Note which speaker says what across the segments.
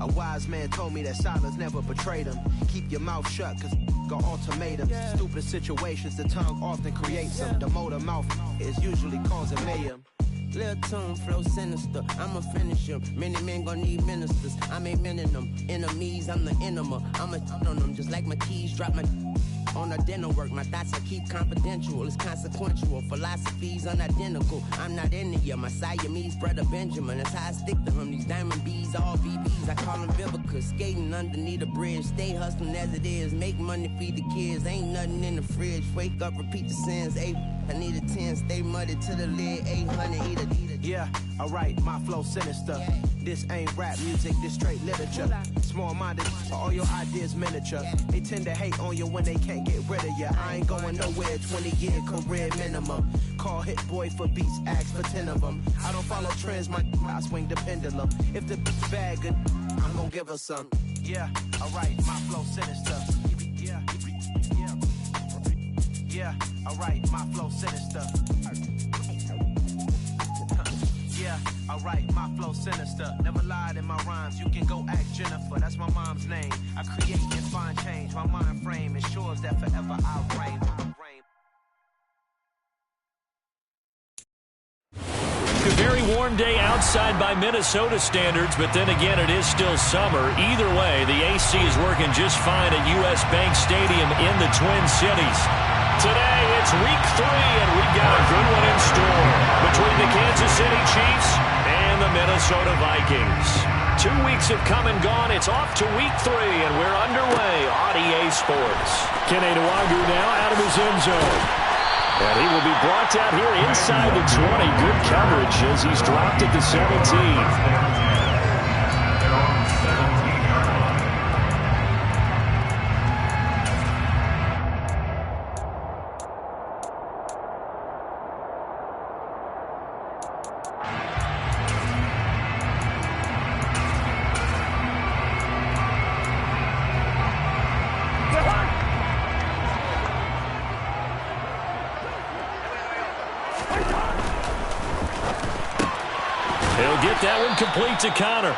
Speaker 1: A wise man told me that silence never betrayed him. Keep your mouth shut, cause got ultimatums. Stupid situations, the tongue often creates them. The motor mouth is usually causing mayhem.
Speaker 2: Lil' tune, flow sinister, I'ma finish him. Many men gon' need ministers, I ain't mending them. Enemies, I'm the enema, I'ma on them. Just like my keys, drop my on a dental work. My thoughts I keep confidential, it's consequential. Philosophies unidentical, I'm not into you. My Siamese brother Benjamin, that's how I stick to him. These diamond bees, all BBs, I call them Vivica. Skating underneath a bridge, stay hustling as it is. Make money, feed the kids, ain't nothing in the fridge. Wake up, repeat the sins, I need a 10, stay muddy to the lid, 800, eat a.
Speaker 1: Yeah, alright, my flow sinister. This ain't rap music, this straight literature. Small-minded, all your ideas miniature. They tend to hate on you when they can't get rid of you. I ain't going nowhere, 20-year career minimum. Call Hit Boy for beats, ask for 10 of them. I don't follow trends, I swing the pendulum. If the bag good, I'm gonna give her some. Yeah, alright, my flow sinister. Yeah, alright, my flow sinister. Yeah, alright, my flow sinister. Never lied in my rhymes, you can go ask Jennifer. That's my mom's name. I create and find change. My mind frame ensures that forever I'll reign.
Speaker 3: A very warm day outside by Minnesota standards, but then again, it is still summer. Either way, the AC is working just fine at US Bank Stadium in the Twin Cities. Today, it's week 3, and we've got a good one in store between the Kansas City Chiefs and the Minnesota Vikings. 2 weeks have come and gone. It's off to week 3, and we're underway on EA Sports.
Speaker 4: Kene Nwangwu now out of his end zone. And he will be brought out here inside the 20. Good coverage as he's dropped at the 17.
Speaker 3: That one complete to Connor.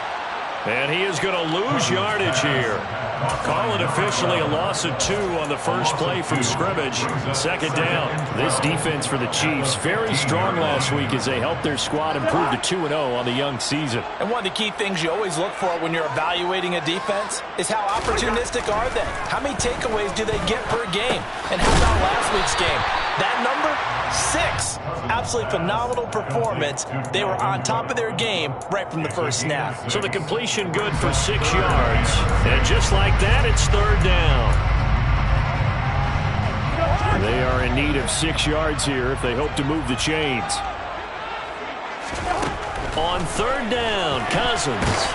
Speaker 3: And he is going to lose yardage here. Call it officially a loss of 2 on the first play from scrimmage. Second down.
Speaker 4: This defense for the Chiefs, very strong last week as they helped their squad improve to 2-0 on the young season.
Speaker 5: And one of the key things you always look for when you're evaluating a defense is how opportunistic are they? How many takeaways do they get per game? And how about last week's game? That number? 6. Absolutely phenomenal performance. They were on top of their game right from the first snap.
Speaker 3: So the completion good for 6 yards. And just like that, it's third down.
Speaker 4: They are in need of 6 yards here if they hope to move the chains.
Speaker 3: On third down, Cousins.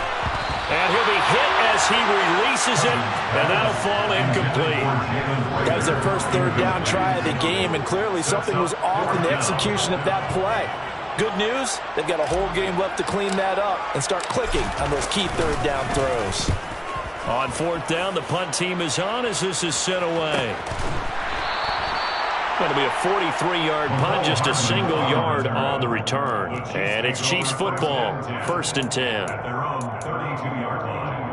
Speaker 3: And he'll be hit as he releases it, and that'll fall incomplete.
Speaker 5: That was their first third down try of the game, and clearly something was off in the execution of that play. Good news, they've got a whole game left to clean that up and start clicking on those key third down throws.
Speaker 3: On fourth down, the punt team is on as this is sent away. Going to be a 43-yard punt, just a single yard on the return. And it's Chiefs football, 1st and 10.
Speaker 6: Their own 32-yard line.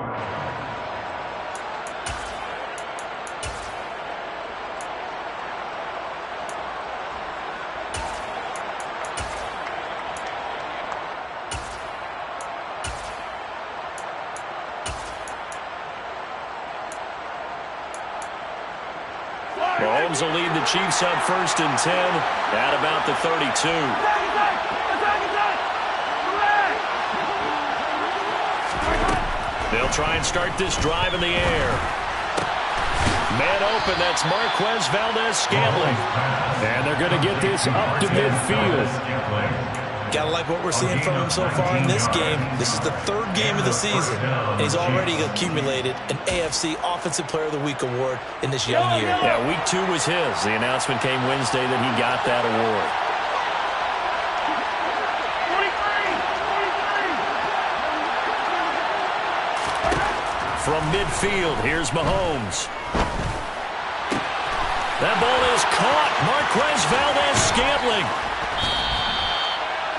Speaker 3: Mahomes will lead the Chiefs up 1st and 10 at about the 32. They'll try and start this drive in the air. Man open, that's Marquez Valdez-Scantling.
Speaker 4: And they're going to get this up to midfield.
Speaker 5: Gotta like what we're seeing from him so far in this game. This is the 3rd game of the season, and he's already accumulated an AFC Offensive Player of the Week award in this young year.
Speaker 3: Yeah, week 2 was his. The announcement came Wednesday that he got that award. From midfield, here's Mahomes. That ball is caught. Marquez Valdez-Scantling.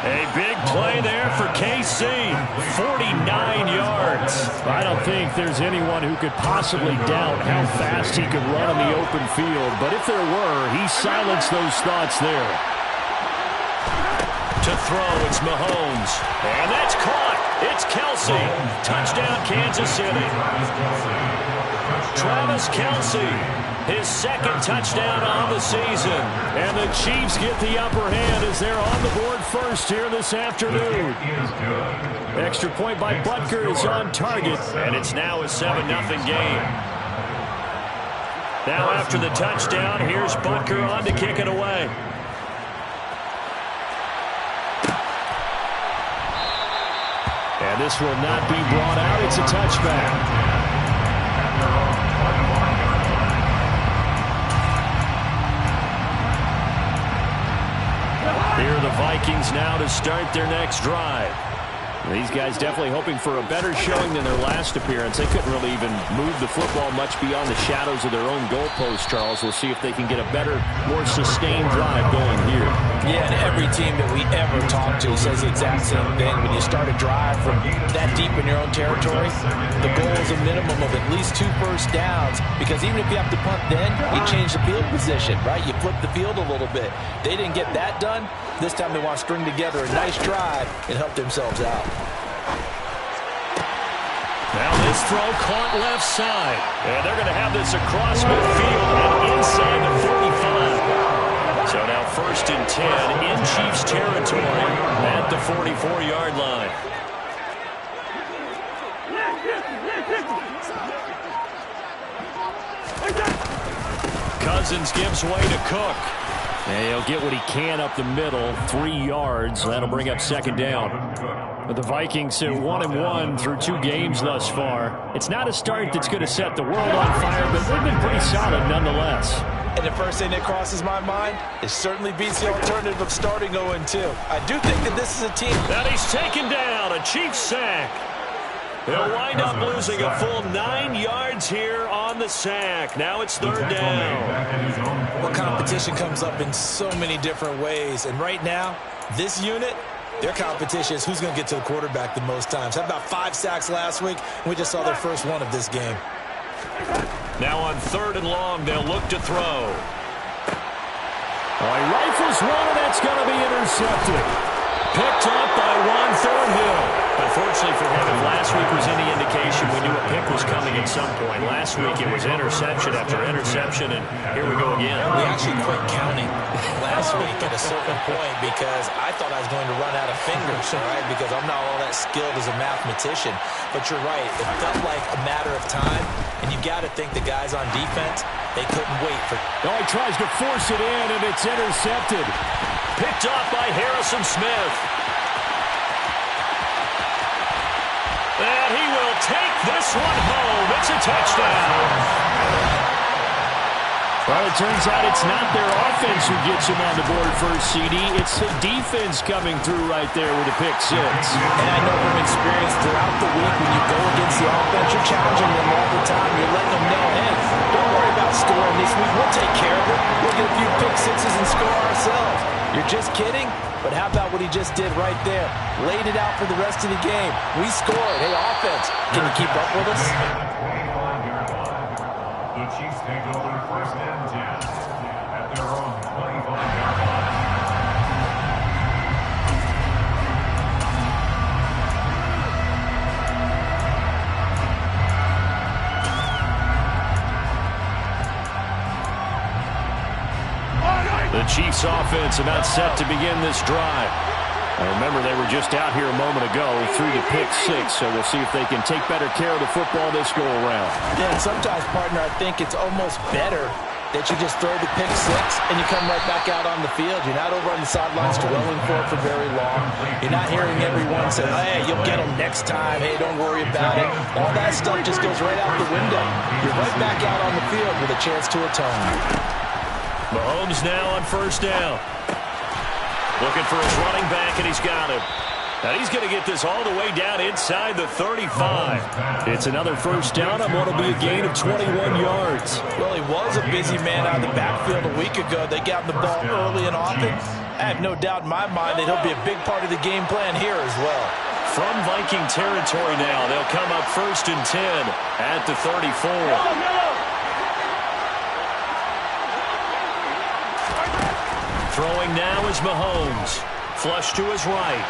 Speaker 3: A big play there for KC. 49 yards.
Speaker 4: I don't think there's anyone who could possibly doubt how fast he could run on the open field. But if there were, he silenced those thoughts there.
Speaker 3: To throw, it's Mahomes. And that's caught. It's Kelsey. Touchdown, Kansas City. Travis Kelsey, his second touchdown on the season.
Speaker 4: And the Chiefs get the upper hand as they're on the board first here this afternoon. Extra point by Butker is on target.
Speaker 3: And it's now a 7-0 game. Now after the touchdown, here's Butker on to kick it away.
Speaker 4: And this will not be brought out. It's a touchback.
Speaker 3: Here are the Vikings now to start their next drive.
Speaker 4: These guys definitely hoping for a better showing than their last appearance. They couldn't really even move the football much beyond the shadows of their own goalpost, Charles. We'll see if they can get a better, more sustained drive going here.
Speaker 5: Yeah, and every team that we ever talk to says the exact same thing. When you start a drive from that deep in your own territory, the goal is a minimum of at least 2 first downs, because even if you have to punt then, you change the field position, right? You flip the field a little bit. They didn't get that done. This time they want to string together a nice drive and help themselves out.
Speaker 3: Now this throw caught left side. And they're going to have this across midfield and inside the 45. So now 1st and 10 in Chiefs territory at the 44-yard line. Cousins gives way to Cook.
Speaker 4: And he'll get what he can up the middle, 3 yards. That'll bring up 2nd down. But the Vikings are 1-1 through 2 games thus far. It's not a start that's going to set the world on fire, but they've been pretty solid nonetheless.
Speaker 5: And the first thing that crosses my mind is certainly beats the alternative of starting 0-2. I do think that this is a team.
Speaker 3: That he's taken down, a Chiefs sack. He'll wind up losing a full 9 yards here on the sack. Now it's 3rd down.
Speaker 5: Well, competition comes up in so many different ways. And right now, this unit, their competition is who's going to get to the quarterback the most times. Had about 5 sacks last week, and we just saw their first one of this game.
Speaker 3: Now on 3rd and long, they'll look to throw.
Speaker 4: He rifles one, and that's going to be intercepted.
Speaker 3: Picked up by Juan Thornhill. Unfortunately for him, if last week was any indication, we knew a pick was coming at some point. Last week it was interception after interception, and here we go again.
Speaker 5: We actually quit counting last week at a certain point because I thought I was going to run out of fingers, right? Because I'm not all that skilled as a mathematician. But you're right. It felt like a matter of time, and you got to think the guys on defense, they couldn't wait for.
Speaker 4: He tries to force it in, and it's intercepted.
Speaker 3: Picked off by Harrison Smith. And he will take this one home. It's a touchdown.
Speaker 4: Well, it turns out it's not their offense who gets him on the board first, CD. It's the defense coming through right there with a pick 6.
Speaker 5: And I know from experience throughout the week, when you go against the offense, you're challenging them all the time. You're letting them know, hey, don't worry about scoring this week. We'll take care of it. We'll get a few pick 6s and score ourselves. You're just kidding? But how about what he just did right there? Laid it out for the rest of the game. We scored. Hey, offense, can you keep up with us?
Speaker 6: The Chiefs take over 1st and 10 at their own 25-yard line.
Speaker 4: The Chiefs offense about set to begin this drive. And remember, they were just out here a moment ago through the pick 6, so we'll see if they can take better care of the football this go around.
Speaker 5: Yeah, and sometimes, partner, I think it's almost better that you just throw the pick 6 and you come right back out on the field. You're not over on the sidelines dwelling for it for very long. You're not hearing everyone say, hey, you'll get them next time. Hey, don't worry about it. All that stuff just goes right out the window. You're right back out on the field with a chance to atone.
Speaker 3: Mahomes now on 1st down. Looking for his running back, and he's got him. Now he's going to get this all the way down inside the 35.
Speaker 4: It's another 1st down on what will be a gain of 21 yards.
Speaker 5: Well, he was a busy man out of the backfield a week ago. They got the ball early and often. I have no doubt in my mind that he'll be a big part of the game plan here as well.
Speaker 3: From Viking territory now, they'll come up 1st and 10 at the 34. Throwing now is Mahomes. Flush to his right.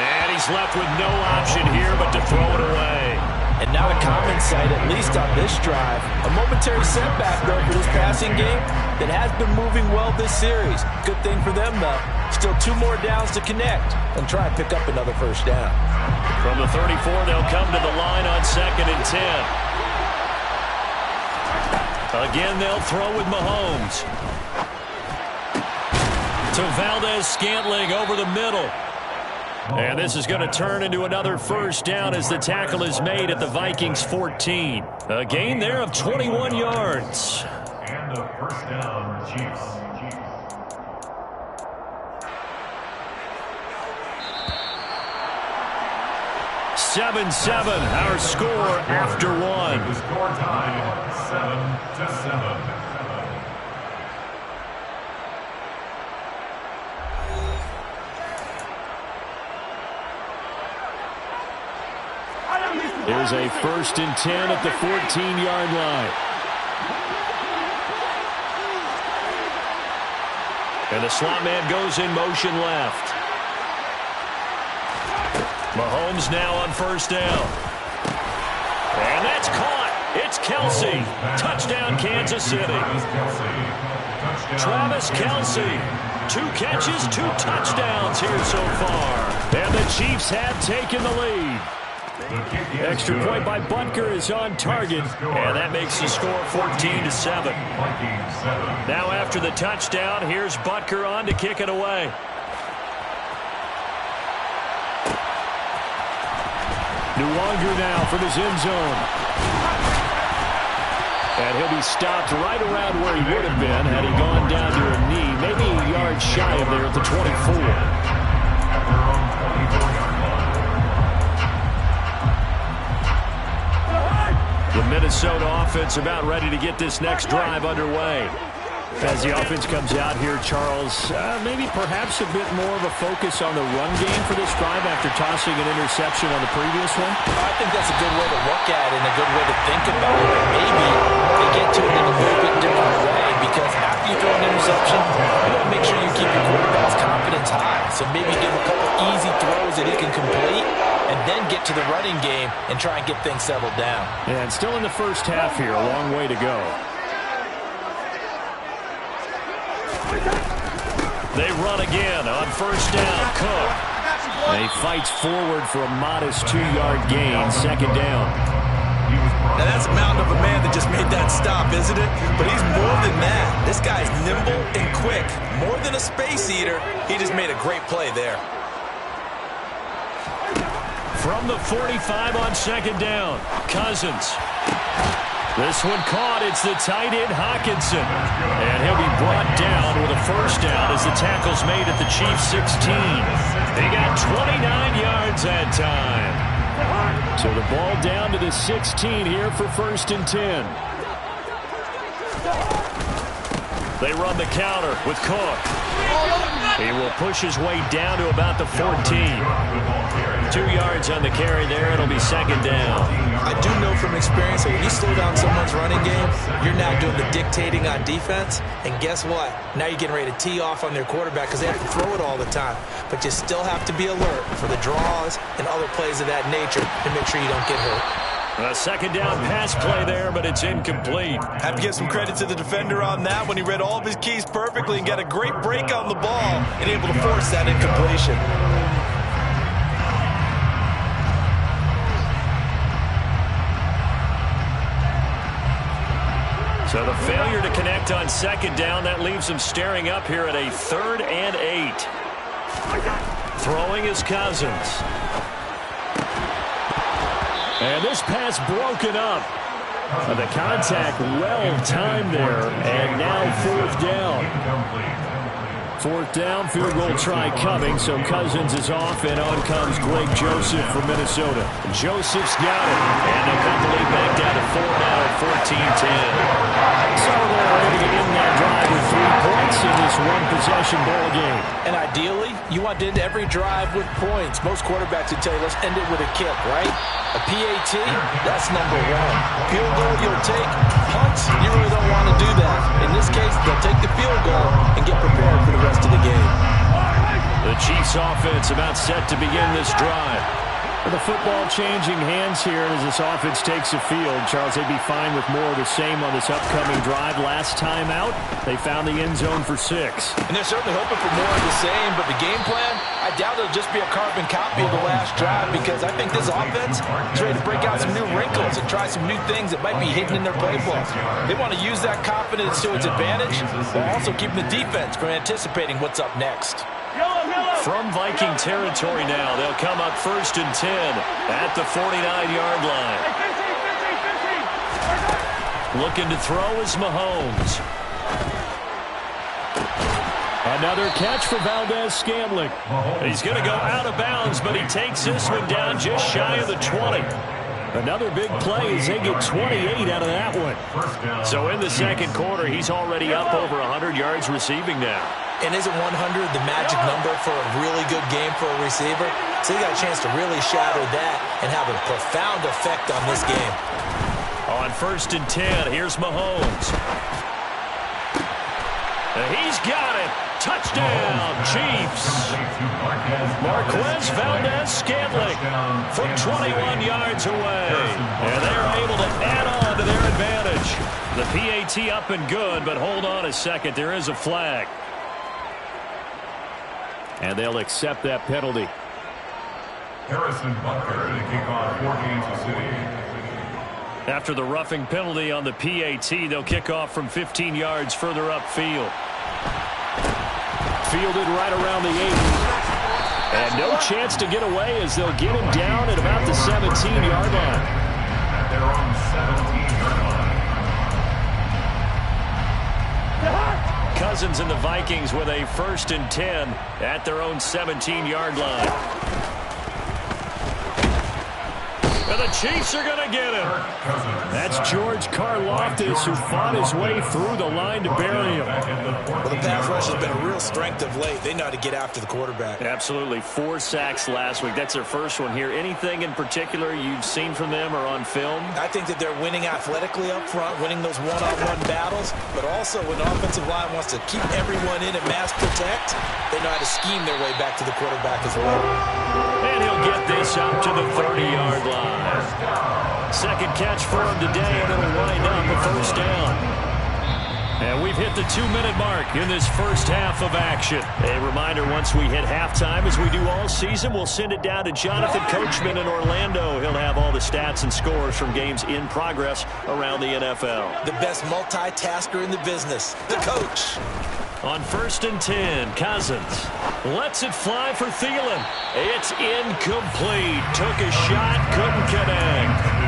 Speaker 3: And he's left with no option here but to throw it away.
Speaker 5: And not a common sight, at least on this drive. A momentary setback, though, for this passing game that has been moving well this series. Good thing for them, though. Still 2 more downs to connect and try and pick up another first down.
Speaker 3: From the 34, they'll come to the line on 2nd and 10. Again, they'll throw with Mahomes. To Valdez-Scantling over the middle. And this is going to turn into another first down as the tackle is made at the Vikings 14. A gain there of 21 yards.
Speaker 6: And the first down, Chiefs.
Speaker 3: Seven, our score after one.
Speaker 6: The score tied 7-7.
Speaker 3: Here's a 1st and 10 at the 14-yard line. And the slot man goes in motion left. Mahomes now on 1st down. And that's caught. It's Kelce. Touchdown, Kansas City. Travis Kelce. 2 catches, 2 touchdowns here so far. And the Chiefs have taken the lead. Extra point by Butker is on target, and that makes the score 14-7. Now after the touchdown, here's Butker on to kick it away. Nuwanger now from his end zone. And he'll be stopped right around where he would have been had he gone down to a knee, maybe a yard shy of there at the 24. The Minnesota offense about ready to get this next drive underway. As the offense comes out here, Charles, maybe perhaps a bit more of a focus on the run game for this drive after tossing an interception on the previous one?
Speaker 5: I think that's a good way to look at it and a good way to think about it. Maybe they get to it in a little bit different way because after you throw an interception, you got to make sure you keep your quarterback's confidence high. So maybe give him a couple easy throws that he can complete and then get to the running game and try and get things settled down.
Speaker 3: Yeah, and still in the first half here, a long way to go. They run again on 1st down. Cook. And he fights forward for a modest 2-yard gain. 2nd down.
Speaker 5: Now that's a mountain of a man that just made that stop, isn't it? But he's more than that. This guy's nimble and quick. More than a space eater, he just made a great play there.
Speaker 3: From the 45 on 2nd down, Cousins. This one caught. It's the tight end, Hockenson. And he'll be brought down with a first down as the tackle's made at the Chiefs 16. They got 29 yards that time. So the ball down to the 16 here for 1st and 10. They run the counter with Cook. He will push his way down to about the 14. 2 yards on the carry there. It'll be 2nd down.
Speaker 5: I do know from experience that when you slow down someone's running game, you're now doing the dictating on defense. And guess what? Now you're getting ready to tee off on their quarterback because they have to throw it all the time. But you still have to be alert for the draws and other plays of that nature to make sure you don't get hurt.
Speaker 3: A 2nd down pass play there, but it's incomplete.
Speaker 5: Have to give some credit to the defender on that when he read all of his keys perfectly and got a great break on the ball and able to force that incompletion.
Speaker 3: So the failure to connect on 2nd down, that leaves him staring up here at a 3rd and 8. Throwing is Cousins. And this pass broken up. The contact well timed there, and now 4th down.
Speaker 4: Fourth down, field goal try coming, so Cousins is off, and on comes Greg Joseph from Minnesota. Joseph's got it, and they'll cut the lead back down to 4 now at 14-10. So they're able to get in that drive with 3 points in this one-possession ball game.
Speaker 5: And ideally, you want to end every drive with points. Most quarterbacks would tell you, let's end it with a kick, right? A PAT, that's number 1. Field goal you'll take. Punts, you really don't want to do that. In this case, they'll take the field goal and get prepared for the rest of the game.
Speaker 4: The Chiefs offense about set to begin this drive. The football changing hands here as this offense takes the field. Charles, they'd be fine with more of the same on this upcoming drive. Last time out, they found the end zone for 6.
Speaker 5: And they're certainly hoping for more of the same, but the game plan, I doubt it'll just be a carbon copy of the last drive, because I think this offense is ready to break out some new wrinkles and try some new things that might be hidden in their playbook. They want to use that confidence to its advantage, while also keeping the defense from anticipating what's up next.
Speaker 3: From Viking territory now, they'll come up 1st and 10 at the 49-yard line. Looking to throw is Mahomes. Another catch for Valdez-Scantling. He's going to go out of bounds, but he takes this one down just shy of the 20. Another big play as they get 28 out of that one. So in the second quarter, he's already up over 100 yards receiving now.
Speaker 5: And isn't 100 the magic number for a really good game for a receiver? So you got a chance to really shatter that and have a profound effect on this game.
Speaker 3: On 1st and 10, here's Mahomes. And he's got it. Touchdown, Chiefs. Marquez Valdez-Scantling from 21 yards away. And they're able to add on to their advantage. The PAT up and good, but hold on a second. There is a flag. And they'll accept that penalty.
Speaker 6: Harrison Butker to kick off for Kansas City.
Speaker 3: After the roughing penalty on the PAT, they'll kick off from 15 yards further upfield. Fielded right around the 8. And no chance to get away as they'll get him down at about the 17-yard line.
Speaker 6: At their own 17-yard line.
Speaker 3: Cousins and the Vikings with a 1st and 10 at their own 17-yard line. And the Chiefs are going to get him. That's George Karlaftis, who fought his way through the line to bury him.
Speaker 5: Well, the pass rush has been a real strength of late. They know how to get after the quarterback.
Speaker 3: Absolutely. 4 sacks last week. That's their first one here. Anything in particular you've seen from them or on film?
Speaker 5: I think that they're winning athletically up front, winning those one-on-one battles, but also when the offensive line wants to keep everyone in and mass protect, they know how to scheme their way back to the quarterback as well.
Speaker 3: And he'll get this up to the 30-yard line. Second catch for him today, and it'll wind up a 1st down. And we've hit the 2-minute mark in this first half of action. A reminder, once we hit halftime, as we do all season, we'll send it down to Jonathan Coachman in Orlando. He'll have all the stats and scores from games in progress around the NFL.
Speaker 5: The best multitasker in the business, the coach.
Speaker 3: On 1st and 10, Cousins lets it fly for Thielen. It's incomplete. Took a shot, couldn't connect.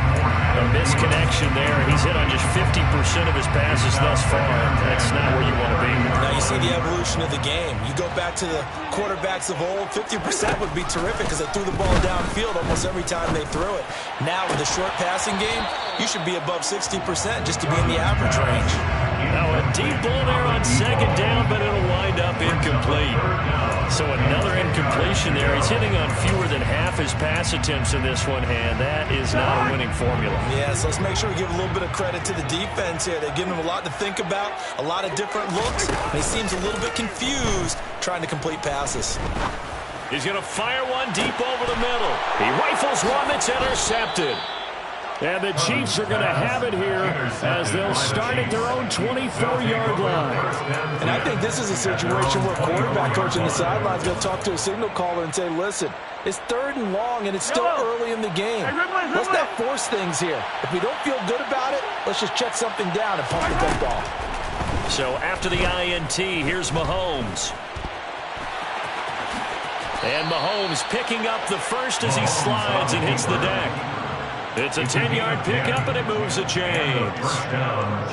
Speaker 3: A misconnection there. He's hit on just 50% of his passes thus far. That's not where you want to be.
Speaker 5: Now you see the evolution of the game. You go back to the quarterbacks of old, 50% would be terrific because they threw the ball downfield almost every time they threw it. Now with the short passing game, you should be above 60% just to be in the average range.
Speaker 3: Now a deep ball there on 2nd down, but it'll wind up incomplete. So another incompletion there. He's hitting on fewer than half his pass attempts in this one, and that is not a winning formula.
Speaker 5: Yeah, so let's make sure we give a little bit of credit to the defense here. They've given him a lot to think about, a lot of different looks, and he seems a little bit confused trying to complete passes.
Speaker 3: He's going to fire one deep over the middle. He rifles one that's intercepted. And the Chiefs are going to have it here as they'll start at their own 24-yard line.
Speaker 5: And I think this is a situation where quarterback coach on the sideline is going to talk to a signal caller and say, listen, it's 3rd and long, and it's still early in the game. Let's not force things here. If we don't feel good about it, let's just check something down and pump the football.
Speaker 3: So after the INT, here's Mahomes. And Mahomes picking up the first as he slides and hits the deck. It's a 10-yard pickup, and it moves the chains.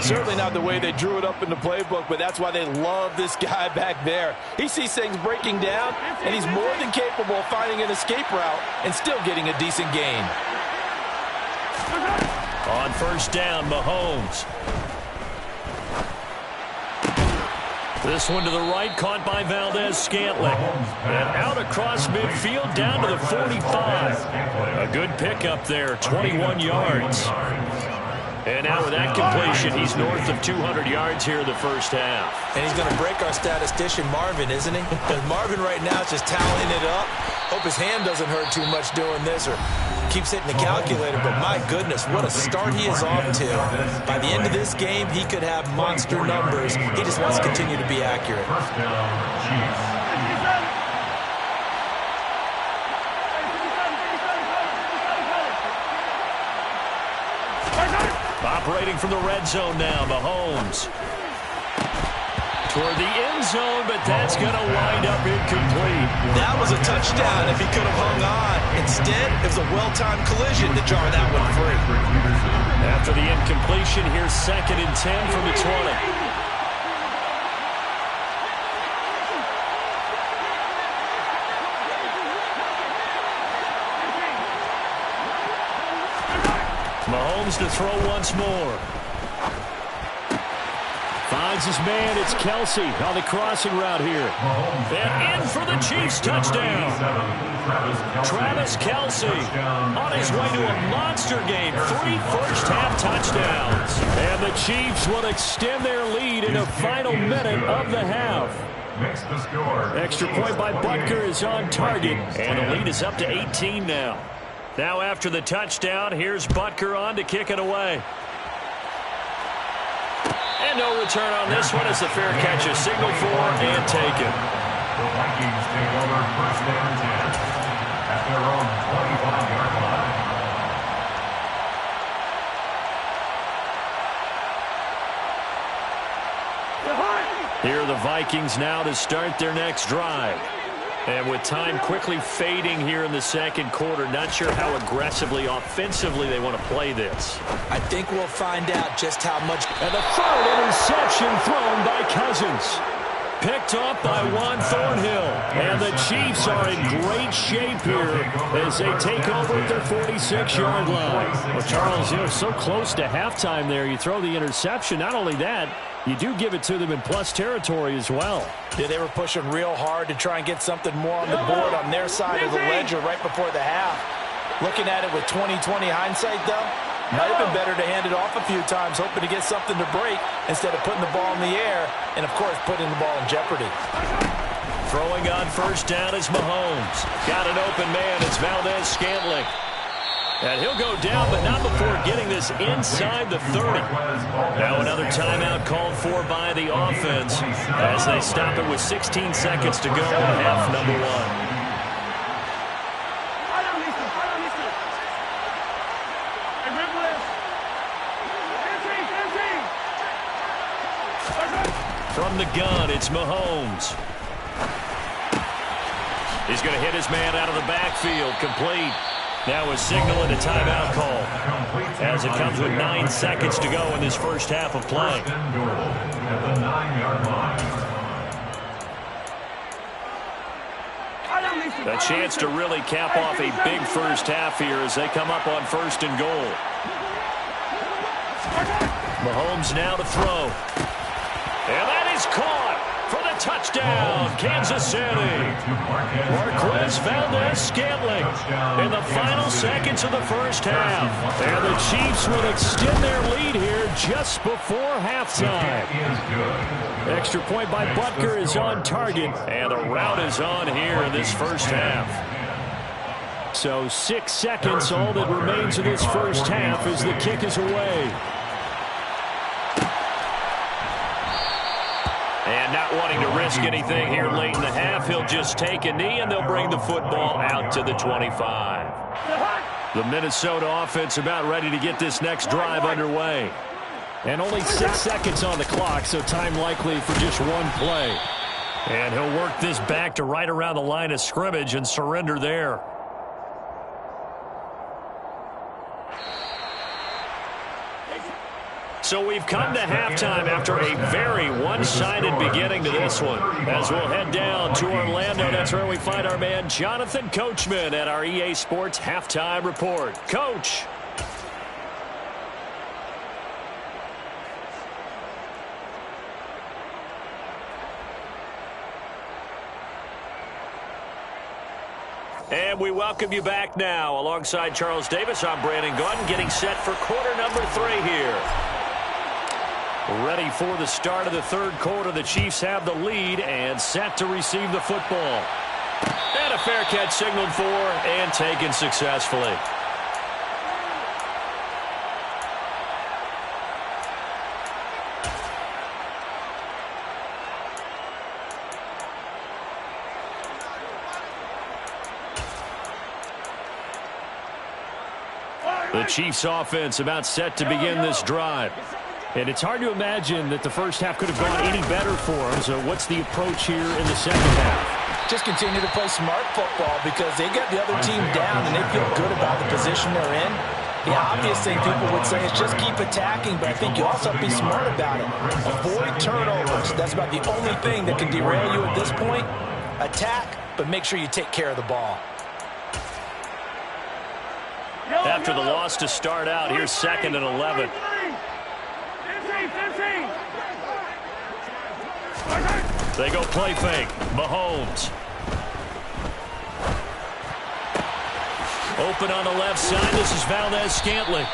Speaker 5: Certainly not the way they drew it up in the playbook, but that's why they love this guy back there. He sees things breaking down, and he's more than capable of finding an escape route and still getting a decent gain.
Speaker 3: On first down, Mahomes. This one to the right, caught by Valdez-Scantling. And out across midfield, down to the 45. A good pickup there, 21 yards. And now with that completion, he's north of 200 yards here in the first half.
Speaker 5: And he's going to break our statistician, Marvin, isn't he? Because Marvin right now is just tallying it up. Hope his hand doesn't hurt too much doing this or keeps hitting the calculator. But my goodness, what a start he is off to. By the end of this game, he could have monster numbers. He just wants to continue to be accurate.
Speaker 6: First down, Chiefs.
Speaker 3: Operating from the red zone now, Mahomes. Toward the end zone, but that's going to wind up incomplete.
Speaker 5: That was a touchdown if he could have hung on. Instead, it was a well-timed collision to jar that one free.
Speaker 3: After the incompletion, here's 2nd and 10 from the 20. Mahomes to throw once more. Finds his man. It's Kelsey on the crossing route here. And in for the Chiefs touchdown. Travis Kelsey on his way to a monster game. 3 first-half touchdowns. And the Chiefs will extend their lead in the final minute of the half. Extra point by Butker is on target. And the lead is up to 18 now. Now after the touchdown, here's Butker on to kick it away. And no return on this one as the fair catch is signaled for and taken.
Speaker 6: The Vikings take over first and 10 at their own 25-yard line.
Speaker 3: Here are the Vikings now to start their next drive. And with time quickly fading here in the second quarter, not sure how aggressively, offensively they want to play this.
Speaker 5: I think we'll find out just how much.
Speaker 3: And the third interception thrown by Cousins. Picked off by Juan Thornhill. And the Chiefs are in great shape here as they take over at their 46-yard line. Well, Charles, so close to halftime there. You throw the interception. Not only that, you do give it to them in plus territory as well.
Speaker 5: Yeah, they were pushing real hard to try and get something more on the board on their side of the ledger right before the half. Looking at it with 20/20 hindsight, though, might have been better to hand it off a few times, hoping to get something to break instead of putting the ball in the air and, of course, putting the ball in jeopardy.
Speaker 3: Throwing on first down is Mahomes. Got an open man. It's Valdez-Scantling. And he'll go down, but not before getting this inside the 30. Now another timeout called for by the offense as they stop it with 16 seconds to go in half number 1. From the gun, it's Mahomes. He's going to hit his man out of the backfield, complete. Now a signal and a timeout call as it comes with 9 seconds to go in this first half of play.
Speaker 6: First and goal at the 9-yard line.
Speaker 3: A chance to really cap off a big first half here as they come up on first and goal. Mahomes now to throw. And that is caught for the touchdown, Kansas City. Marquez Valdez-Scantling in the final seconds of the first half. And the Chiefs will extend their lead here just before halftime. Extra point by Butker is on target, and the route is on here in this first half. So 6 seconds, all that remains in this first half as the kick is away. And not wanting to risk anything here late in the half, he'll just take a knee, and they'll bring the football out to the 25. The Minnesota offense about ready to get this next drive underway. And only 6 seconds on the clock, so time likely for just one play. And he'll work this back to right around the line of scrimmage and surrender there. So we've come to halftime after a very one-sided beginning to this one. As we'll head down to Orlando, that's where we find our man Jonathan Coachman at our EA Sports Halftime Report. Coach. And we welcome you back now. Alongside Charles Davis, I'm Brandon Gaudin, getting set for quarter number 3 here. Ready for the start of the third quarter. The Chiefs have the lead and set to receive the football. And a fair catch signaled for and taken successfully. The Chiefs offense about set to begin this drive. And it's hard to imagine that the first half could have gone any better for them. So what's the approach here in the second half?
Speaker 5: Just continue to play smart football because they got the other team down and they feel good about the position they're in. The obvious thing people would say is just keep attacking, but I think you also have to be smart about it. Avoid turnovers. That's about the only thing that can derail you at this point. Attack, but make sure you take care of the ball.
Speaker 3: After the loss to start out, here's 2nd and 11. They go play fake. Mahomes. Open on the left side. This is Valdez-Scantling.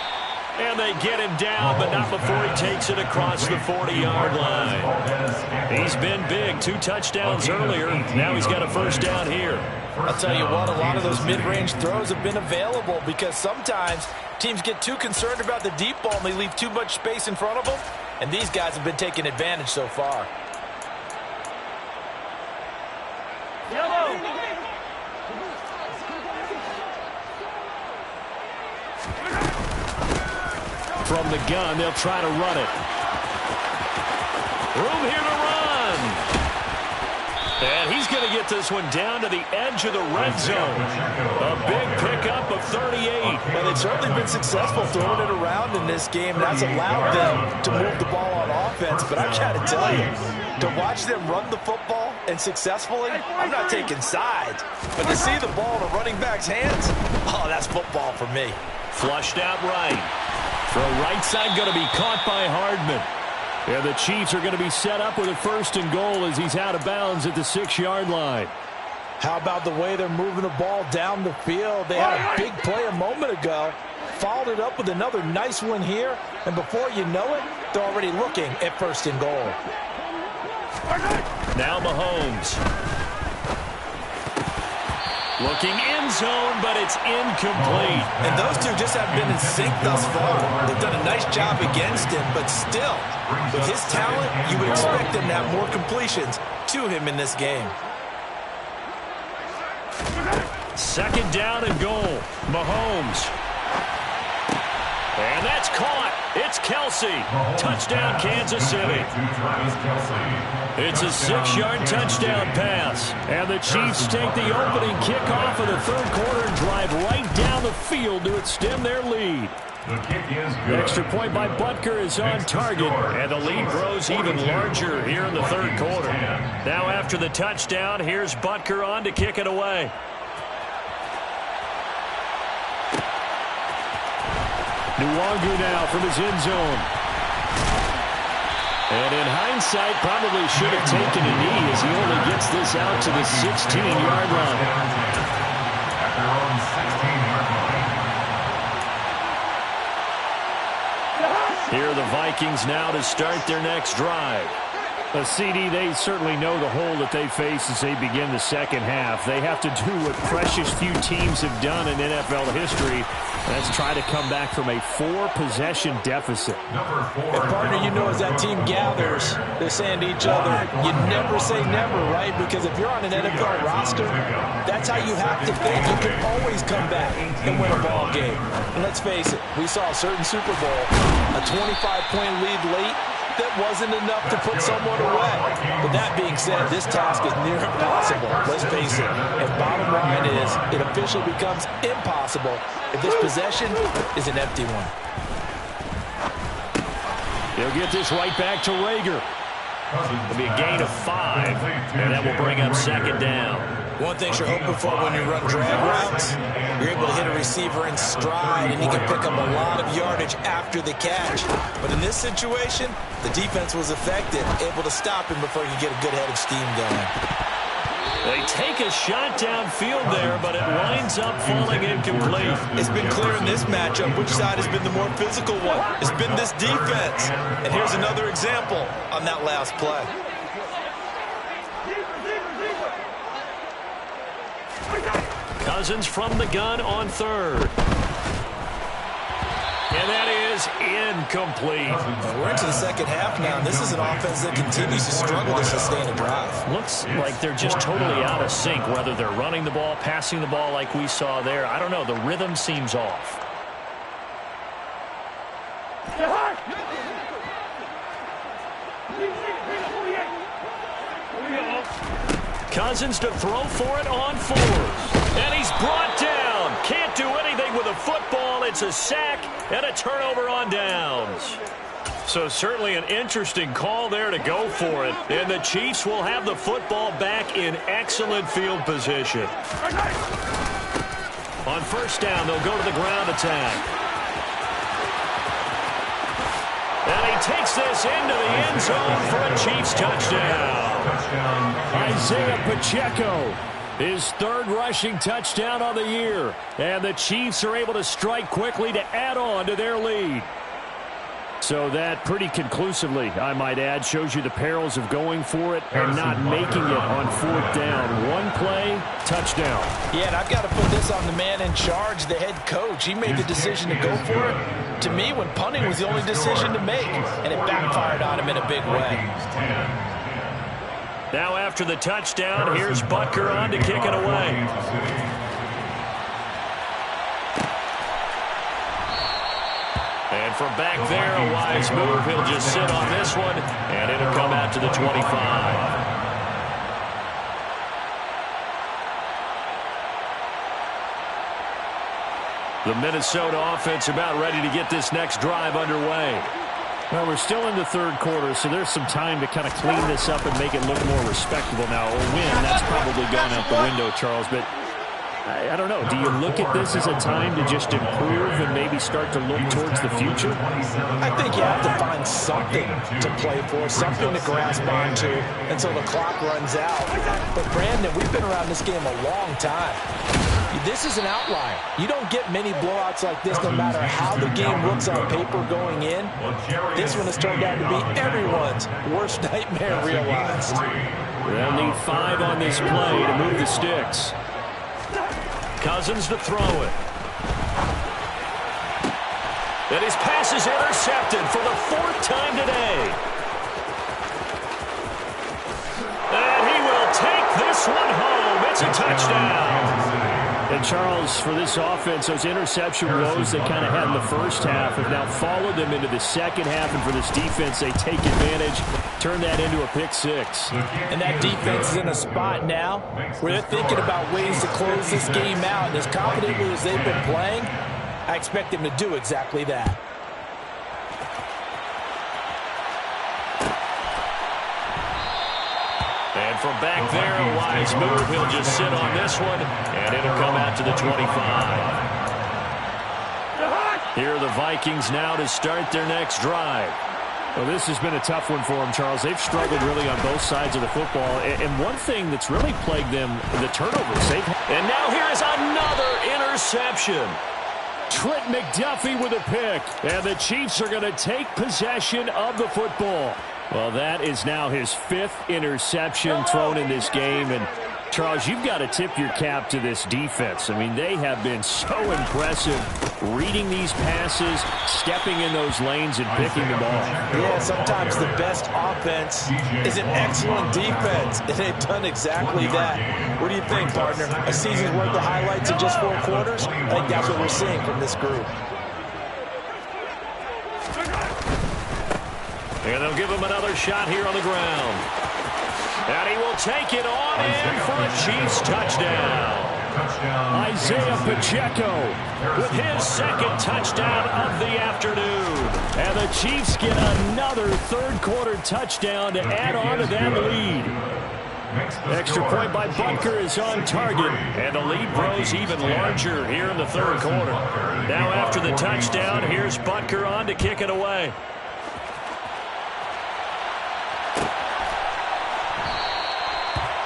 Speaker 3: And they get him down, but not before he takes it across the 40-yard line. He's been big. 2 touchdowns earlier. Now he's got a first down here.
Speaker 5: I'll tell you what, a lot of those mid-range throws have been available because sometimes teams get too concerned about the deep ball and they leave too much space in front of them. And these guys have been taking advantage so far.
Speaker 3: From the gun, they'll try to run it. Room here to run. And he's going to get this one down to the edge of the red zone. A big pickup of 38.
Speaker 5: Well, they've certainly been successful throwing it around in this game. That's allowed them to move the ball on offense. But I've got to tell you, to watch them run the football and successfully, I'm not taking sides. But to see the ball in a running back's hands, oh, that's football for me.
Speaker 3: Flushed out right. Throw right side going to be caught by Hardman. And the Chiefs are going to be set up with a 1st and goal as he's out of bounds at the 6-yard line.
Speaker 5: How about the way they're moving the ball down the field? They had a big play a moment ago, followed it up with another nice one here, and before you know it, they're already looking at 1st and goal.
Speaker 3: Now Mahomes. Looking end zone, but it's incomplete.
Speaker 5: And those two just haven't been in sync thus far. They've done a nice job against him, but still, with his talent, you would expect him to have more completions to him in this game.
Speaker 3: 2nd down and goal. Mahomes. And that's caught. It's Kelsey. Touchdown, Kansas City. It's a 6-yard touchdown pass. And the Chiefs take the opening kickoff of the third quarter and drive right down the field to extend their lead. The extra point by Butker is on target, and the lead grows even larger here in the third quarter. Now after the touchdown, here's Butker on to kick it away. Nwangu now from his end zone. And in hindsight, probably should have taken a knee as he only gets this out to the 16-yard line. Here are the Vikings now to start their next drive.
Speaker 4: CD, they certainly know the hole that they face as they begin the second half. They have to do what precious few teams have done in NFL history. That's try to come back from a 4-possession deficit.
Speaker 5: And partner, you know, as that team gathers, they're saying to each other, you never say never, right? Because if you're on an NFL roster, that's how you have to think. You can always come back and win a ball game. And let's face it, we saw a certain Super Bowl, a 25-point lead late, that wasn't enough to put someone away. But that being said, this task is near impossible. Let's face it. And bottom line is, it officially becomes impossible if this possession is an empty one.
Speaker 4: He'll get this right back to Rager. It'll be a gain of 5, and that will bring up second down.
Speaker 5: One thing you're hoping for when you run drag routes, you're able to hit a receiver in stride, and he can pick up a lot of yardage after the catch. But in this situation, the defense was effective, able to stop him before he could get a good head of steam going.
Speaker 4: They take a shot downfield there, but it winds up falling incomplete.
Speaker 5: It's been clear in this matchup which side has been the more physical one. It's been this defense. And here's another example on that last play.
Speaker 4: Cousins from the gun on third. And that is incomplete.
Speaker 5: We're into the second half now, and this is an offense that continues to struggle to sustain a drive.
Speaker 4: Looks like they're just totally out of sync, whether they're running the ball, passing the ball like we saw there. I don't know. The rhythm seems off. Cousins to throw for it on 4th. And he's brought down. Can't do anything with a football. It's a sack and a turnover on downs. So certainly an interesting call there to go for it. And the Chiefs will have the football back in excellent field position. On first down, they'll go to the ground attack. And he takes this into the end zone for a Chiefs touchdown. Isaiah Pacheco, his 3rd rushing touchdown on the year. And the Chiefs are able to strike quickly to add on to their lead. So that pretty conclusively, I might add, shows you the perils of going for it and not making it on 4th down. One play, touchdown.
Speaker 5: Yeah, and I've got to put this on the man in charge, the head coach. He made the decision to go for it. To me, when punting was the only decision to make, and it backfired on him in a big way.
Speaker 4: Now after the touchdown, here's Butker on to kick it away. And from back there, a wise move. He'll just sit on this one, and it'll come out to the 25. The Minnesota offense about ready to get this next drive underway. Well, we're still in the 3rd quarter, so there's some time to kind of clean this up and make it look more respectable now. A win, that's probably gone out the window, Charles, but I don't know. Do you look at this as a time to just improve and maybe start to look towards the future?
Speaker 5: I think you have to find something to play for, something to grasp onto until the clock runs out. But, Brandon, we've been around this game a long time. This is an outlier. You don't get many blowouts like this no matter how the game looks on paper going in. This one has turned out to be everyone's worst nightmare realized.
Speaker 4: They'll need 5 on this play to move the sticks. Cousins to throw it. And his pass is intercepted for the 4th time today. And he will take this one home. It's a touchdown. And, Charles, for this offense, those interception woes they kind of had in the first half have now followed them into the second half. And for this defense, they take advantage, turn that into a pick 6.
Speaker 5: And that defense is in a spot now where they're thinking about ways to close this game out. And as confidently as they've been playing, I expect them to do exactly that.
Speaker 4: And from back there, a wise move. He'll just sit on this one, and it'll come out to the 25. Here are the Vikings now to start their next drive. Well, this has been a tough one for them, Charles. They've struggled really on both sides of the football. And one thing that's really plagued them, the turnovers. And now here is another interception. Trent McDuffie with a pick. And the Chiefs are going to take possession of the football. Well, that is now his 5th interception thrown in this game. And, Charles, you've got to tip your cap to this defense. I mean, they have been so impressive reading these passes, stepping in those lanes, and picking the ball.
Speaker 5: Yeah, sometimes the best offense is an excellent defense, and they've done exactly that. What do you think, partner? A season's worth of highlights in just 4 quarters? I think that's what we're seeing from this group.
Speaker 4: And they'll give him another shot here on the ground. And he will take it on in for a Chiefs touchdown. Isaiah Pacheco with his 2nd touchdown of the afternoon. And the Chiefs get another third-quarter touchdown to add on to that lead. Extra point by Butker is on target, and the lead grows even larger here in the third quarter. Now after the touchdown, here's Butker on to kick it away.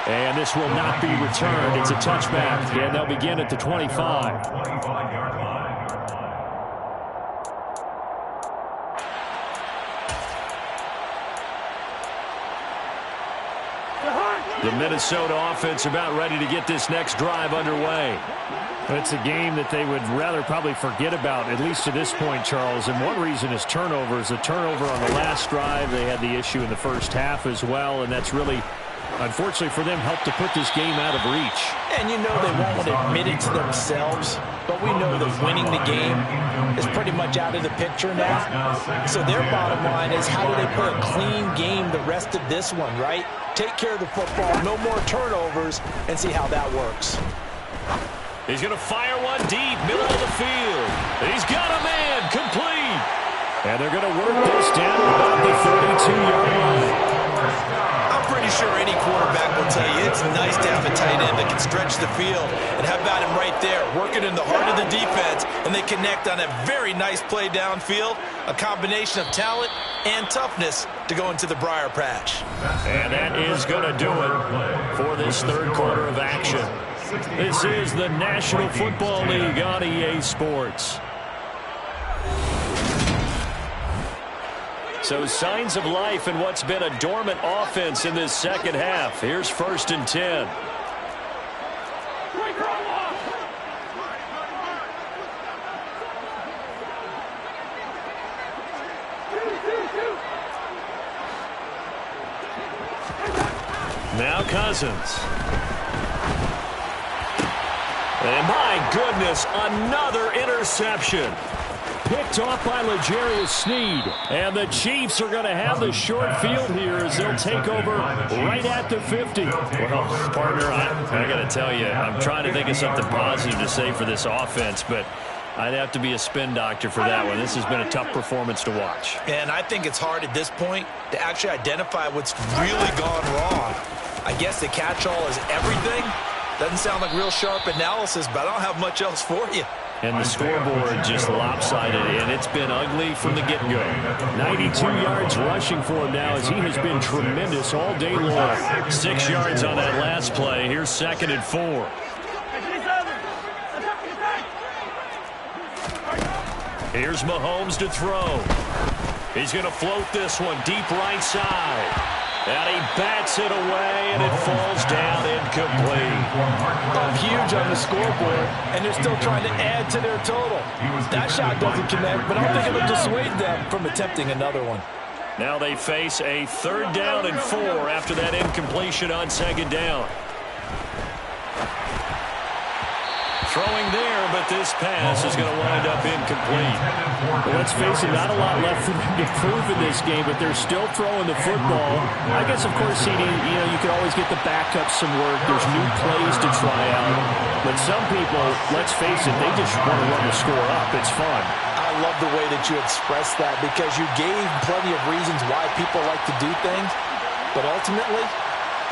Speaker 4: And this will not be returned. It's a touchback, and they'll begin at the 25.
Speaker 6: 25-yard line.
Speaker 4: The Minnesota offense about ready to get this next drive underway. It's a game that they would rather probably forget about, at least to this point, Charles. And one reason is turnovers. The turnover on the last drive, they had the issue in the first half as well, and that's really, unfortunately for them, helped to put this game out of reach.
Speaker 5: And you know they won't admit it to themselves, but we know that winning the game is pretty much out of the picture now. So their bottom line is, how do they play a clean game the rest of this one, right? Take care of the football, no more turnovers, and see how that works.
Speaker 3: He's going to fire one deep, middle of the field. He's got a man, complete.
Speaker 4: And they're going to work this down about the 32-yard line.
Speaker 7: I'm pretty sure any quarterback will tell you it's nice to have a tight end that can stretch the field. And how about him right there, working in the heart of the defense, and they connect on a very nice play downfield, a combination of talent and toughness to go into the briar patch.
Speaker 3: And that is going to do it for this third quarter of action. This is the National Football League on EA Sports. So signs of life in what's been a dormant offense in this second half. Here's 1st and 10. Now Cousins. And my goodness, another interception. Picked off by L'Jarius Sneed. And the Chiefs are going to have the short field here as they'll take over right at the 50. Well, partner, I got to tell you, I'm trying to think of something positive to say for this offense, but I'd have to be a spin doctor for that one. This has been a tough performance to watch.
Speaker 7: And I think it's hard at this point to actually identify what's really gone wrong. I guess the catch-all is everything. Doesn't sound like real sharp analysis, but I don't have much else for you.
Speaker 3: And the scoreboard just lopsided, and it's been ugly from the get-go.
Speaker 4: 92 yards rushing for him now as he has been tremendous all day long.
Speaker 3: 6 yards on that last play. Here's 2nd and 4. Here's Mahomes to throw. He's going to float this one deep right side. And he bats it away, and it falls down incomplete.
Speaker 5: Up huge on the scoreboard, and they're still trying to add to their total. That shot doesn't connect, but I don't think it'll dissuade them from attempting another one.
Speaker 3: Now they face a 3rd down and 4 after that incompletion on 2nd down. Throwing there, but this pass is going to wind up incomplete.
Speaker 4: Well, let's face it, not a lot left for them to prove in this game, but they're still throwing the football. I guess, of course, CD, you could always get the backups some work. There's new plays to try out. But some people, let's face it, they just want to run the score up. It's fun.
Speaker 5: I love the way that you expressed that because you gave plenty of reasons why people like to do things. But ultimately,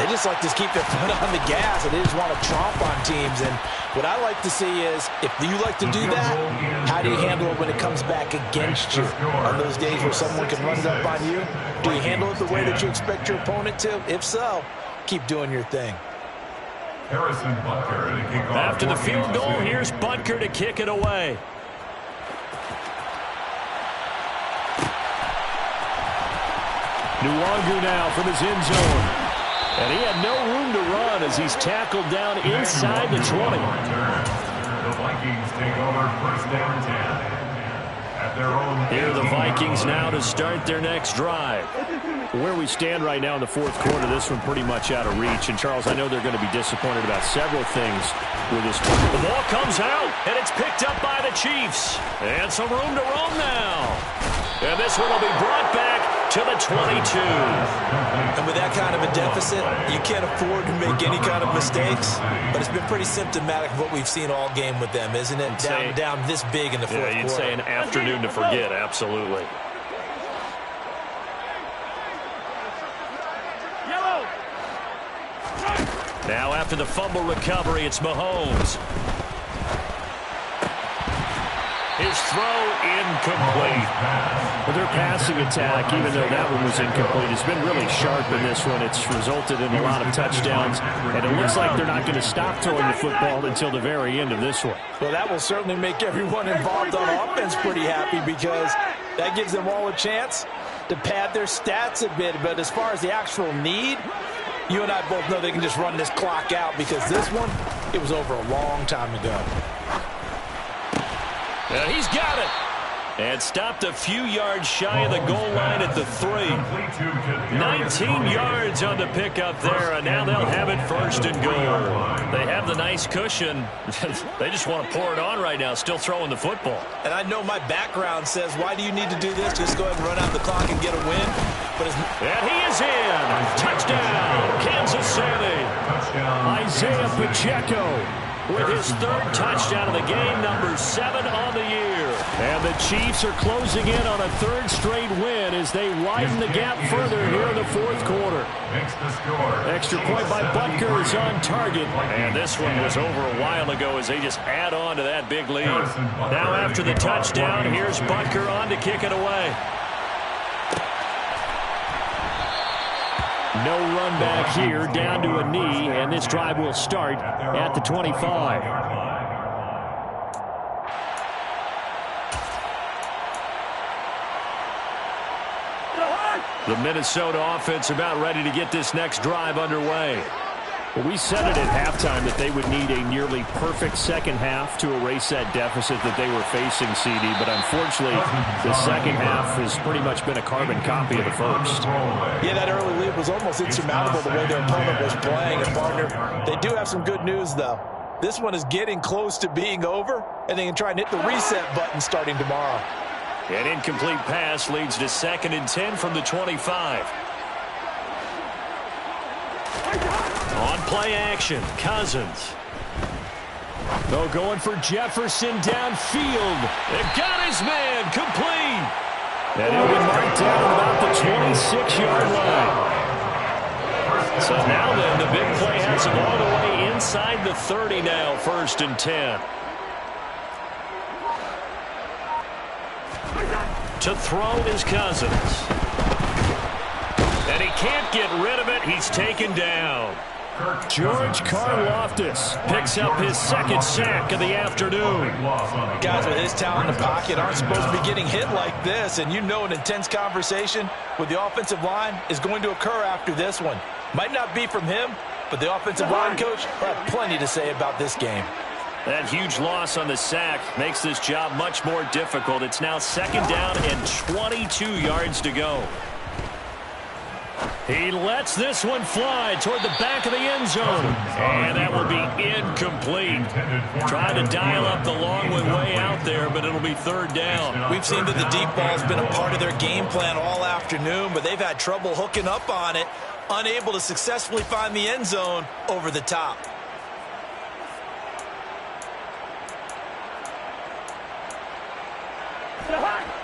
Speaker 5: they just like to keep their foot on the gas, and they just want to tromp on teams. And what I like to see is, if you like to do that, how do you handle it when it comes back against you? On those days where someone can run it up on you, do you handle it the way that you expect your opponent to? If so, keep doing your thing.
Speaker 6: Harrison Butker to kick off.
Speaker 3: After the field goal, here's Butker to kick it away.
Speaker 4: Nwangu now from his end zone. And he had no room to run as he's tackled down inside the 20.
Speaker 6: The Vikings take over 1st and 10. At their own.
Speaker 3: Here are the Vikings now to start their next drive.
Speaker 4: Where we stand right now in the 4th quarter, this one pretty much out of reach. And, Charles, I know they're going to be disappointed about several things with this one.
Speaker 3: The ball comes out, and it's picked up by the Chiefs. And some room to roam now. And this one will be brought back to the 22.
Speaker 7: And with that kind of a deficit, you can't afford to make any kind of mistakes. But it's been pretty symptomatic of what we've seen all game with them, isn't it? Down this big in the 4th quarter.
Speaker 3: You'd say an afternoon to forget, absolutely. Now after the fumble recovery, it's Mahomes. His throw incomplete.
Speaker 4: Well, their passing attack, even though that one was incomplete, has been really sharp in this one. It's resulted in a lot of touchdowns, and it looks like they're not going to stop throwing the football until the very end of this one.
Speaker 5: Well, that will certainly make everyone involved on offense pretty happy because that gives them all a chance to pad their stats a bit. But as far as the actual need, you and I both know they can just run this clock out because this one, it was over a long time ago.
Speaker 3: And he's got it. And stopped a few yards shy of the goal line at the 3. 19 yards on the pickup there, and now they'll have it first and goal. They have the nice cushion. They just want to pour it on right now, still throwing the football.
Speaker 5: And I know my background says, why do you need to do this? Just go ahead and run out the clock and get a win.
Speaker 3: And he is in. Touchdown, Kansas City. Isaiah Pacheco with his 3rd touchdown of the game, number 7 on the year. And the Chiefs are closing in on a 3rd straight win as they widen the gap further here in the 4th quarter. Extra point by Butker is on target. And this one was over a while ago as they just add on to that big lead. Now after the touchdown, here's Butker on to kick it away. No run back here, down to a knee, and this drive will start at the 25. The Minnesota offense about ready to get this next drive underway. Well, we said it at halftime that they would need a nearly perfect second half to erase that deficit that they were facing, CD, but unfortunately the second half has pretty much been a carbon copy of the first.
Speaker 5: Yeah, that early lead was almost insurmountable the way their opponent was playing. And partner, they do have some good news, though. This one is getting close to being over, and they can try and hit the reset button starting tomorrow.
Speaker 3: An incomplete pass leads to 2nd and 10 from the 25. On play action, Cousins. They're going for Jefferson downfield. It got his man complete. And he'll be marked down about the 26-yard line. So now then, the big play has him all the way inside the 30 now, 1st and 10. To throw is Cousins. And he can't get rid of it. He's taken down. George Karlaftis picks up his 2nd sack of the afternoon.
Speaker 5: Guys with his talent in the pocket aren't supposed to be getting hit like this, and you know an intense conversation with the offensive line is going to occur after this one. Might not be from him, but the offensive line coach will have plenty to say about this game.
Speaker 3: That huge loss on the sack makes this job much more difficult. It's now 2nd down and 22 yards to go. He lets this one fly toward the back of the end zone. And that will be incomplete. Trying to dial up the long one way out there, but it'll be 3rd down.
Speaker 5: We've seen that the deep ball's been a part of their game plan all afternoon, but they've had trouble hooking up on it, unable to successfully find the end zone over the top.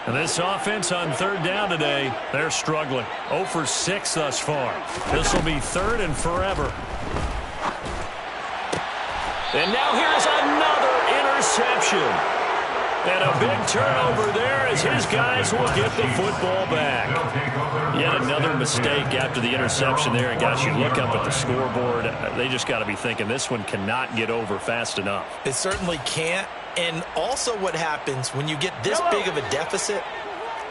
Speaker 3: And this offense on 3rd down today, they're struggling. 0 for 6 thus far. This will be 3rd and forever. And now here's another interception. And a big turnover there as his guys will get the football back. Yet another mistake after the interception there. And guys, you look up at the scoreboard, they just got to be thinking this one cannot get over fast enough.
Speaker 5: It certainly can't. And also what happens when you get this big of a deficit,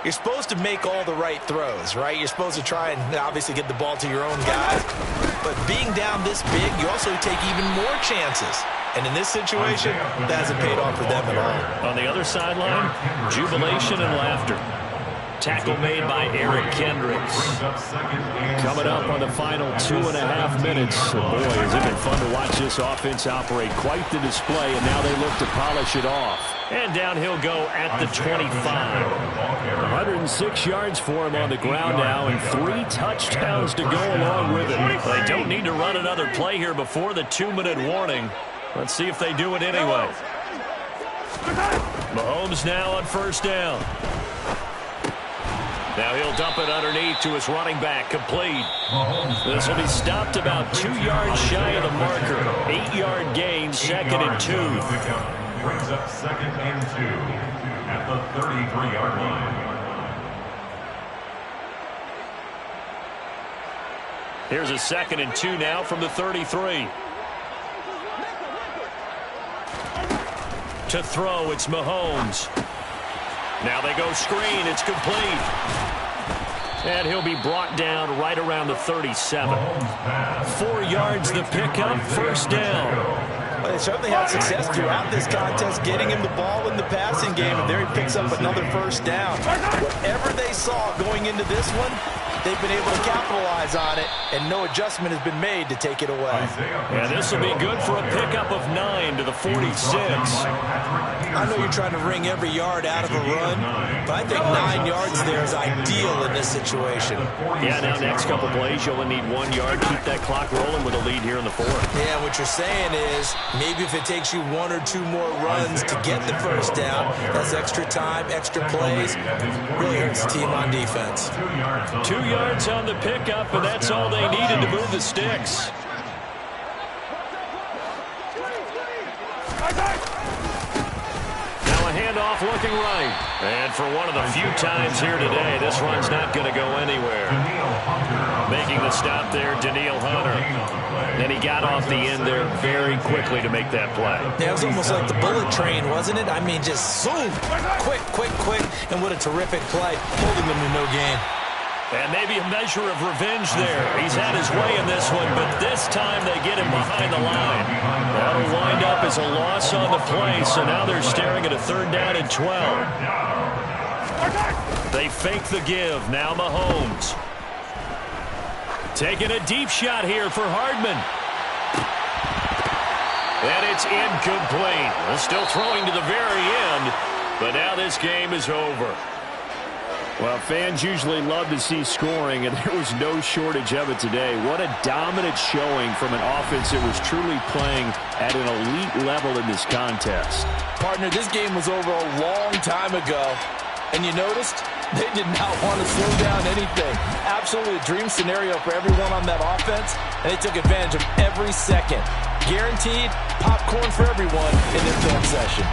Speaker 5: you're supposed to make all the right throws, right? You're supposed to try and obviously get the ball to your own guys. But being down this big, you also take even more chances. And in this situation, that hasn't paid off for them at all.
Speaker 3: On the other sideline, jubilation and laughter. Tackle made by Eric Kendricks. Coming up on the final 2.5 minutes. Boy, has it been fun to watch this offense operate. Quite the display, and now they look to polish it off. And down he'll go at the 25. 106 yards for him on the ground now, and 3 touchdowns to go along with it. They don't need to run another play here before the 2-minute warning. Let's see if they do it anyway. Mahomes now on 1st down. Now he'll dump it underneath to his running back, complete. This will be stopped about 2 yards shy of the marker. 8-yard gain, 2nd and 2.
Speaker 6: Brings up 2nd and 2 at the 33-yard line.
Speaker 3: Here's a 2nd and 2 now from the 33. To throw, it's Mahomes. Now they go screen. It's complete. And he'll be brought down right around the 37. 4 yards the pickup, first down.
Speaker 5: Well, they certainly had success throughout this contest, getting him the ball in the passing game, and there he picks up another first down. Whatever they saw going into this one, they've been able to capitalize on it, and no adjustment has been made to take it away.
Speaker 3: Yeah, this will be good for a pickup of 9 to the 46.
Speaker 5: I know you're trying to wring every yard out of a run, but I think 9 yards there is ideal in this situation.
Speaker 3: Yeah, now next couple plays, you'll only need 1 yard. Keep that clock rolling with a lead here in the 4th.
Speaker 5: Yeah, what you're saying is maybe if it takes you 1 or 2 more runs to get the first down, that's extra time, extra plays, really hurts the team on defense.
Speaker 3: 2 yards on the pickup, and that's all they needed to move the sticks. Now a handoff looking right. And for one of the few times here today, this run's not going to go anywhere. Making the stop there, Danielle Hunter. And he got off the end there very quickly to make that play.
Speaker 5: Yeah, it was almost like the bullet train, wasn't it? I mean, just zoom, quick, and what a terrific play, holding them to no gain.
Speaker 3: And maybe a measure of revenge there. He's had his way in this one, but this time they get him behind the line. That'll wind up as a loss on the play, so now they're staring at a 3rd down and 12. They fake the give. Now Mahomes. Taking a deep shot here for Hardman. And it's incomplete. Still throwing to the very end, but now this game is over.
Speaker 4: Well, fans usually love to see scoring, and there was no shortage of it today. What a dominant showing from an offense that was truly playing at an elite level in this contest.
Speaker 5: Partner, this game was over a long time ago, and you noticed they did not want to slow down anything. Absolutely a dream scenario for everyone on that offense, and they took advantage of every second. Guaranteed popcorn for everyone in their film session.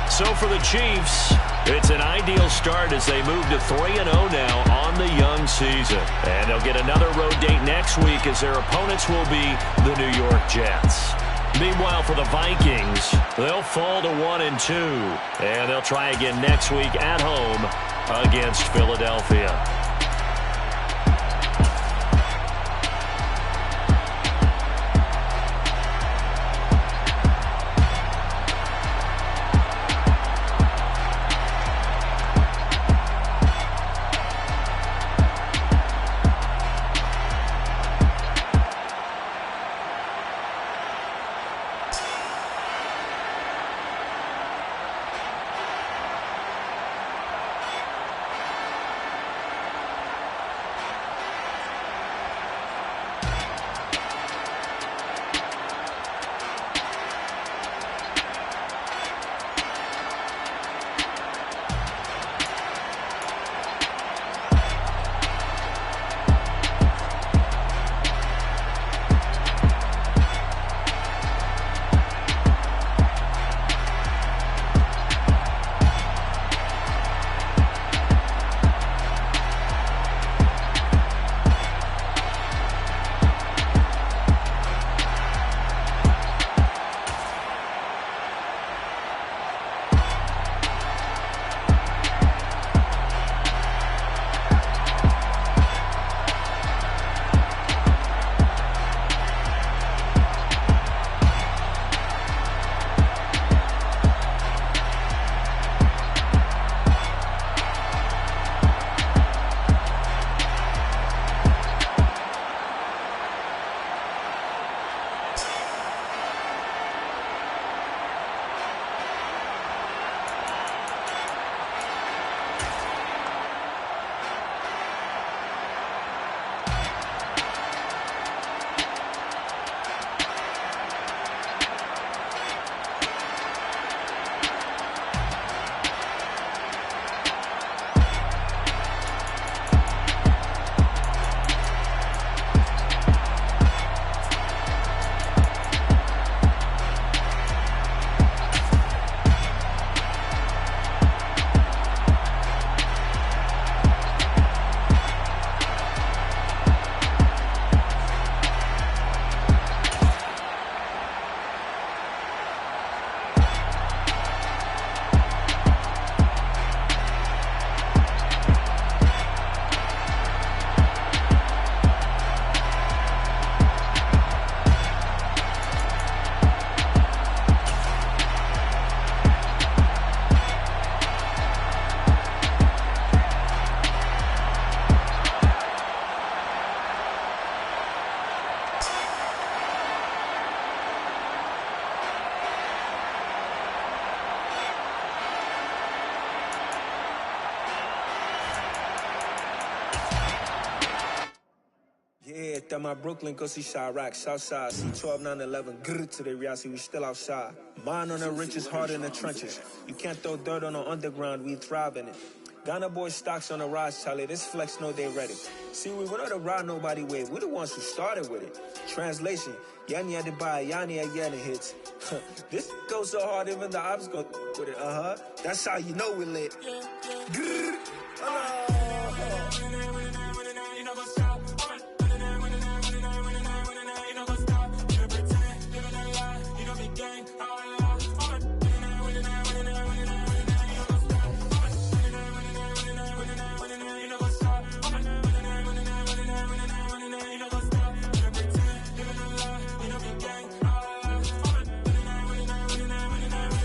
Speaker 3: So for the Chiefs, it's an ideal start as they move to 3-0 now on the young season. And they'll get another road date next week as their opponents will be the New York Jets. Meanwhile, for the Vikings, they'll fall to 1-2. And they'll try again next week at home against Philadelphia.
Speaker 8: that my Brooklyn go see Chirac, Southside, C12, 911, grrr to the reality, we still outside. Mine on the riches, hard in the trenches. You can't throw dirt on the underground, we thrive in it. Ghana boys stocks on the rise, Charlie, this flex know they ready. See, we went on the ride nobody wave, we the ones who started with it. Translation, Yanni had to buy, Yanni had Yanni hits. This goes so hard, even the ops go with it, That's how you know we lit. Grrr.